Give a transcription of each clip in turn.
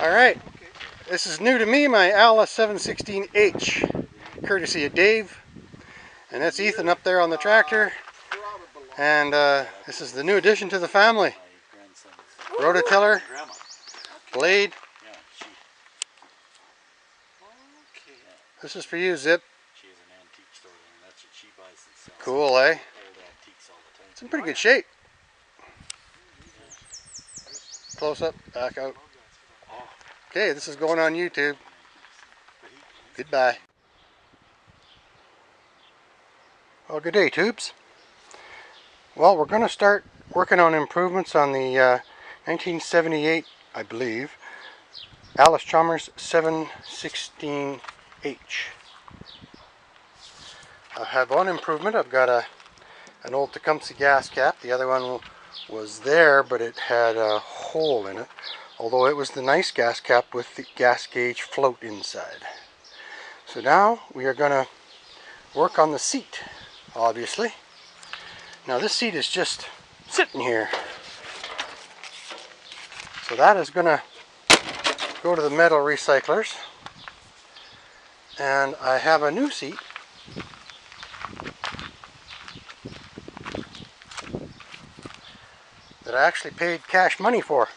Alright, this is new to me, my Allis 716H, courtesy of Dave. And that's Ethan up there on the tractor. And this is the new addition to the family. Rototiller, blade. This is for you, Zip. Cool, eh? It's in pretty good shape. Close up, back out. Okay, this is going on YouTube. Goodbye. Well, good day, tubes. Well, we're going to start working on improvements on the 1978, I believe, Allis Chalmers 716H. I have one improvement. I've got an old Tecumseh gas cap. The other one was there, but it had a hole in it. Although it was the nice gas cap with the gas gauge float inside. So now we are going to work on the seat, obviously. Now this seat is just sitting here. So that is going to go to the metal recyclers. And I have a new seat. That I actually paid cash money for.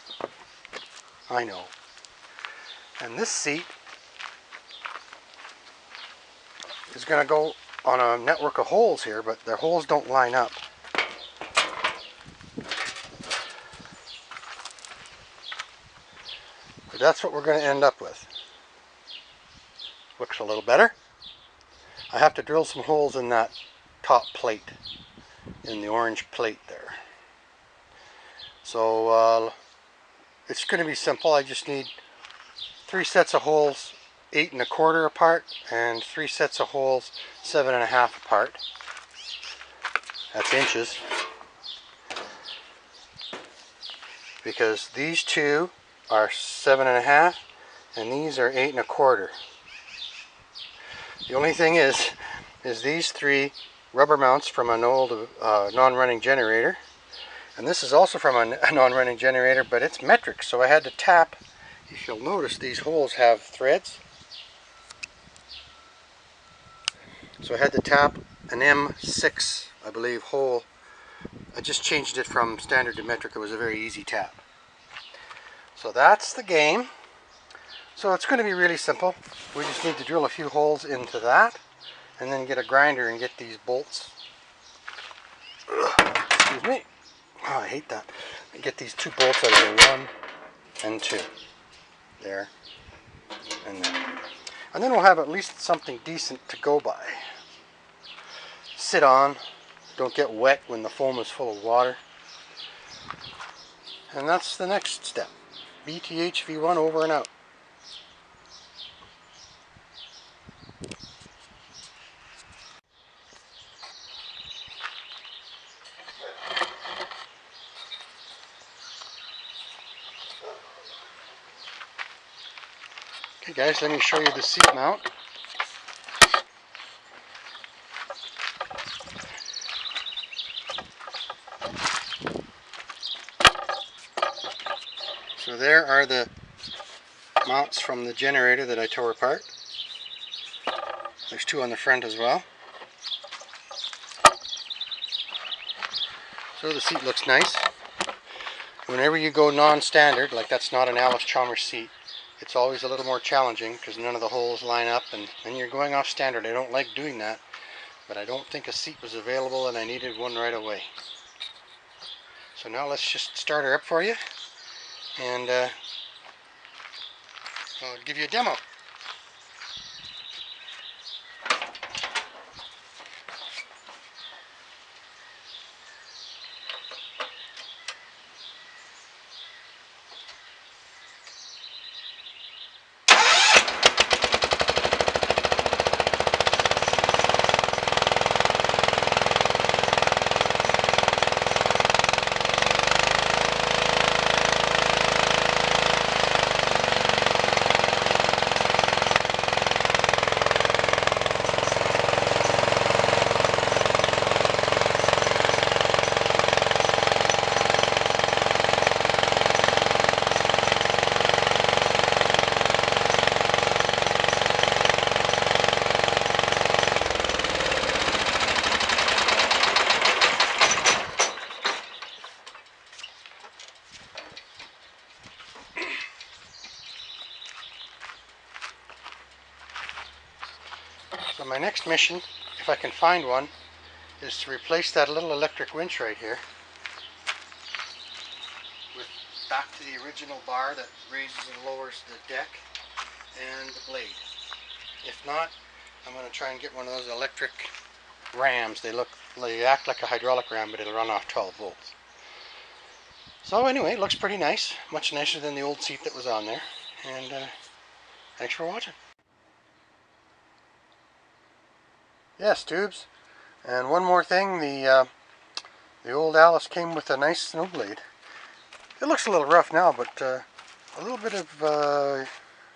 I know. And this seat is going to go on a network of holes here, but the holes don't line up. But that's what we're going to end up with. Looks a little better. I have to drill some holes in that top plate, in the orange plate there. So it's going to be simple. I just need 3 sets of holes 8 1/4 apart and 3 sets of holes 7 1/2 apart. That's inches. Because these two are 7 1/2 and these are 8 1/4. The only thing is these 3 rubber mounts from an old non-running generator. And this is also from a non-running generator, but it's metric, so I had to tap. If you'll notice, these holes have threads. So I had to tap an M6, I believe, hole. I just changed it from standard to metric. It was a very easy tap. So that's the game. So it's going to be really simple. We just need to drill a few holes into that, and then get a grinder and get these bolts. Excuse me. Oh, I hate that. Get these 2 bolts out of here, 1 and 2. There and there. And then we'll have at least something decent to go by. Sit on. Don't get wet when the foam is full of water. And that's the next step. BTH V1 over and out. Okay guys, let me show you the seat mount. So there are the mounts from the generator that I tore apart. There's 2 on the front as well. So the seat looks nice. Whenever you go non-standard, like that's not an Allis Chalmers seat, it's always a little more challenging because none of the holes line up, and then you're going off standard. I don't like doing that, but I don't think a seat was available and I needed one right away. So now let's just start her up for you, and I'll give you a demo. So my next mission, if I can find one, is to replace that little electric winch right here with back to the original bar that raises and lowers the deck and the blade. If not, I'm going to try and get one of those electric rams. They act like a hydraulic ram, but it'll run off 12 volts. So anyway, it looks pretty nice, much nicer than the old seat that was on there. And thanks for watching. Yes, tubes. And one more thing, the old Allis came with a nice snow blade. It looks a little rough now, but a little bit of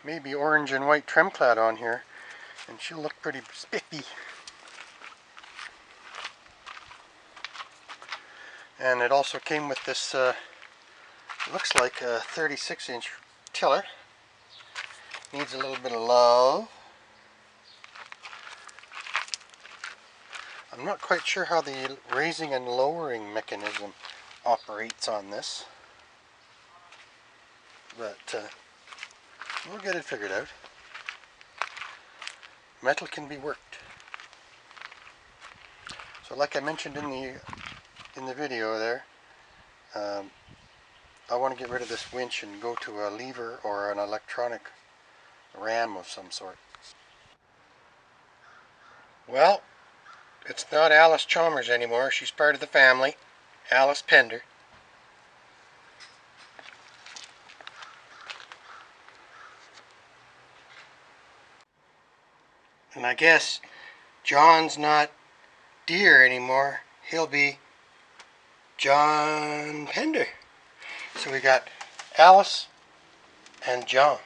maybe orange and white trim clad on here, and she'll look pretty spiffy. And it also came with this, looks like a 36-inch tiller. Needs a little bit of love. I'm not quite sure how the raising and lowering mechanism operates on this, but we'll get it figured out. Metal can be worked. So like I mentioned in the video there, I want to get rid of this winch and go to a lever or an electronic ram of some sort. Well, it's not Allis Chalmers anymore. She's part of the family. Allis Pender. And I guess John's not Deere anymore. He'll be John Pender. So we got Allis and John.